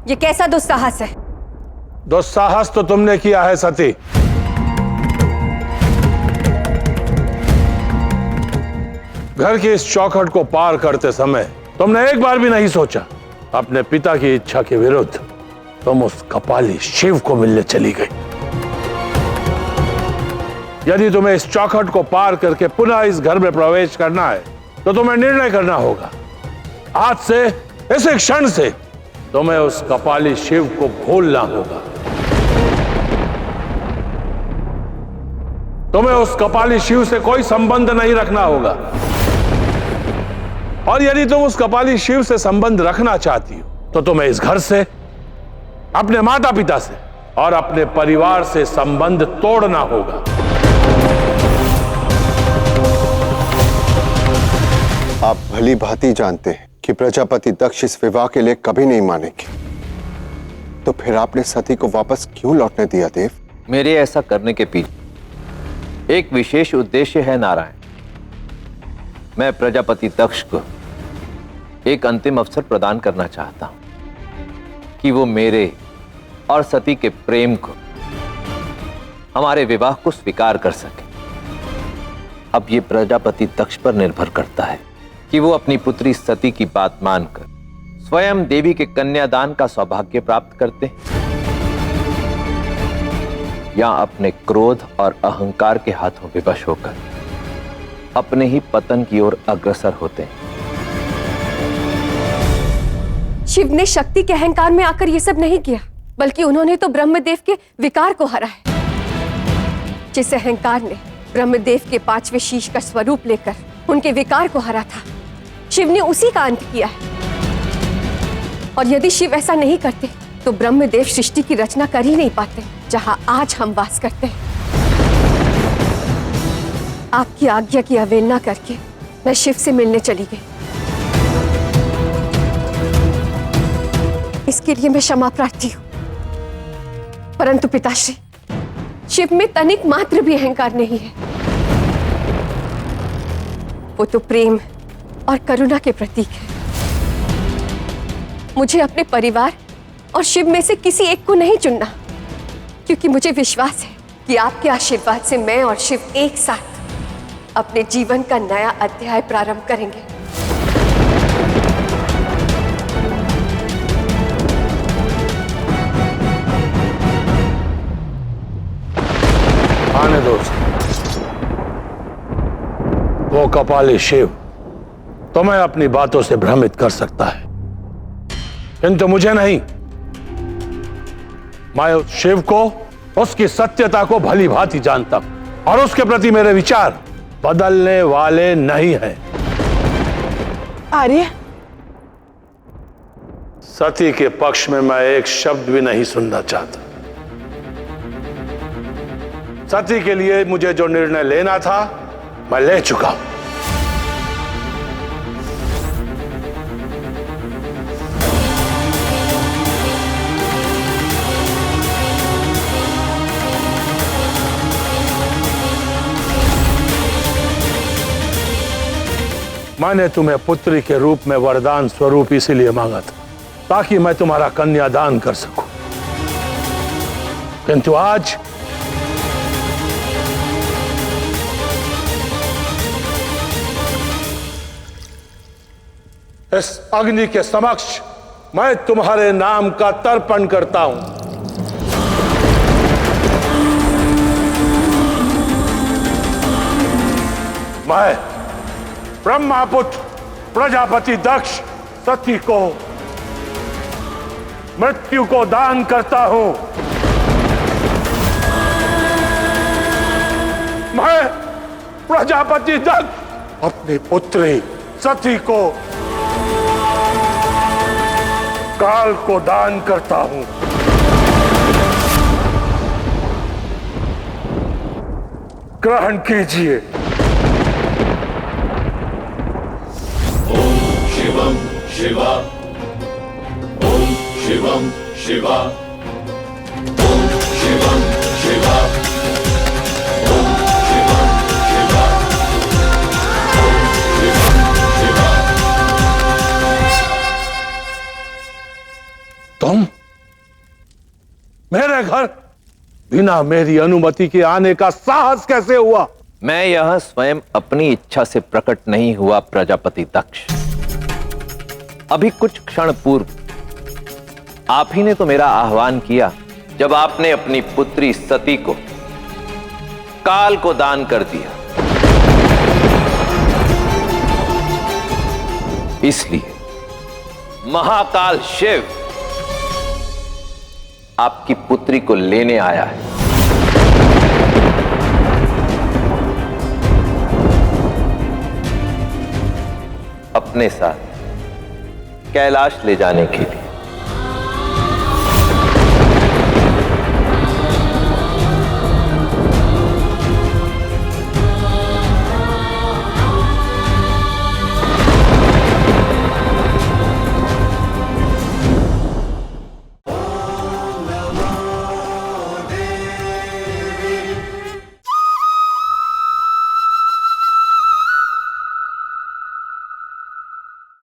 ये कैसा दुस्साहस है? दुस्साहस तो तुमने किया है सती। घर की इस चौखट को पार करते समय तुमने एक बार भी नहीं सोचा अपने पिता की इच्छा के विरुद्ध तुम उस कपाली शिव को मिलने चली गई। यदि तुम्हें इस चौखट को पार करके पुनः इस घर में प्रवेश करना है तो तुम्हें निर्णय करना होगा। आज से, इसी क्षण से तुम्हें उस कपाली शिव को भूलना होगा। तुम्हें उस कपाली शिव से कोई संबंध नहीं रखना होगा। और यदि तुम उस कपाली शिव से संबंध रखना चाहती हो तो तुम्हें इस घर से, अपने माता पिता से और अपने परिवार से संबंध तोड़ना होगा। आप भली भांति जानते हैं कि प्रजापति दक्ष इस विवाह के लिए कभी नहीं मानेंगे, तो फिर आपने सती को वापस क्यों लौटने दिया देव? मेरे ऐसा करने के पीछे एक विशेष उद्देश्य है नारायण। मैं प्रजापति दक्ष को एक अंतिम अवसर प्रदान करना चाहता हूं कि वो मेरे और सती के प्रेम को, हमारे विवाह को स्वीकार कर सके। अब ये प्रजापति दक्ष पर निर्भर करता है कि वो अपनी पुत्री सती की बात मानकर स्वयं देवी के कन्यादान का सौभाग्य प्राप्त करते हैं या अपने क्रोध और अहंकार के हाथों विवश होकर अपने ही पतन की ओर अग्रसर होते हैं। शिव ने शक्ति के अहंकार में आकर यह सब नहीं किया, बल्कि उन्होंने तो ब्रह्मदेव के विकार को हरा है। जिस अहंकार ने ब्रह्मदेव के 5वें शीश का स्वरूप लेकर उनके विकार को हरा था, शिव ने उसी का अंत किया है। और यदि शिव ऐसा नहीं करते तो ब्रह्मदेव सृष्टि की रचना कर ही नहीं पाते जहां आज हम वास करते हैं। आपकी आज्ञा की अवहेलना करके मैं शिव से मिलने चली गई। इसके लिए मैं क्षमा प्रार्थी हूं, परंतु पिताश्री, शिव में तनिक मात्र भी अहंकार नहीं है। वो तो प्रेम और करुणा के प्रतीक है। मुझे अपने परिवार और शिव में से किसी एक को नहीं चुनना, क्योंकि मुझे विश्वास है कि आपके आशीर्वाद से मैं और शिव एक साथ अपने जीवन का नया अध्याय प्रारंभ करेंगे। आने दो। वो कपाली शिव तुम्हें अपनी बातों से भ्रमित कर सकता है, किंतु मुझे नहीं। मैं उस शिव को, उसकी सत्यता को भली भांति जानता हूं और उसके प्रति मेरे विचार बदलने वाले नहीं हैं। आर्य, सती के पक्ष में मैं एक शब्द भी नहीं सुनना चाहता। सती के लिए मुझे जो निर्णय लेना था मैं ले चुका हूं। मैंने तुम्हें पुत्री के रूप में वरदान स्वरूप इसीलिए मांगा था ताकि मैं तुम्हारा कन्यादान कर सकूं, किंतु आज इस अग्नि के समक्ष मैं तुम्हारे नाम का तर्पण करता हूं। मैं ब्रह्मापुत्र प्रजापति दक्ष सती को मृत्यु को दान करता हूं। मैं प्रजापति दक्ष अपनी पुत्री सती को काल को दान करता हूं। ग्रहण कीजिए। शिवम शिवा, ओम शिवम शिवा, ओम शिवम शिवा, ओम शिवम शिवा, ओम शिवम शिवा। तुम मेरे घर बिना मेरी अनुमति के आने का साहस कैसे हुआ? मैं यह स्वयं अपनी इच्छा से प्रकट नहीं हुआ प्रजापति दक्ष। अभी कुछ क्षण पूर्व आप ही ने तो मेरा आह्वान किया जब आपने अपनी पुत्री सती को काल को दान कर दिया। इसलिए महाकाल शिव आपकी पुत्री को लेने आया है। अपने साथ कैलाश ले जाने के लिए।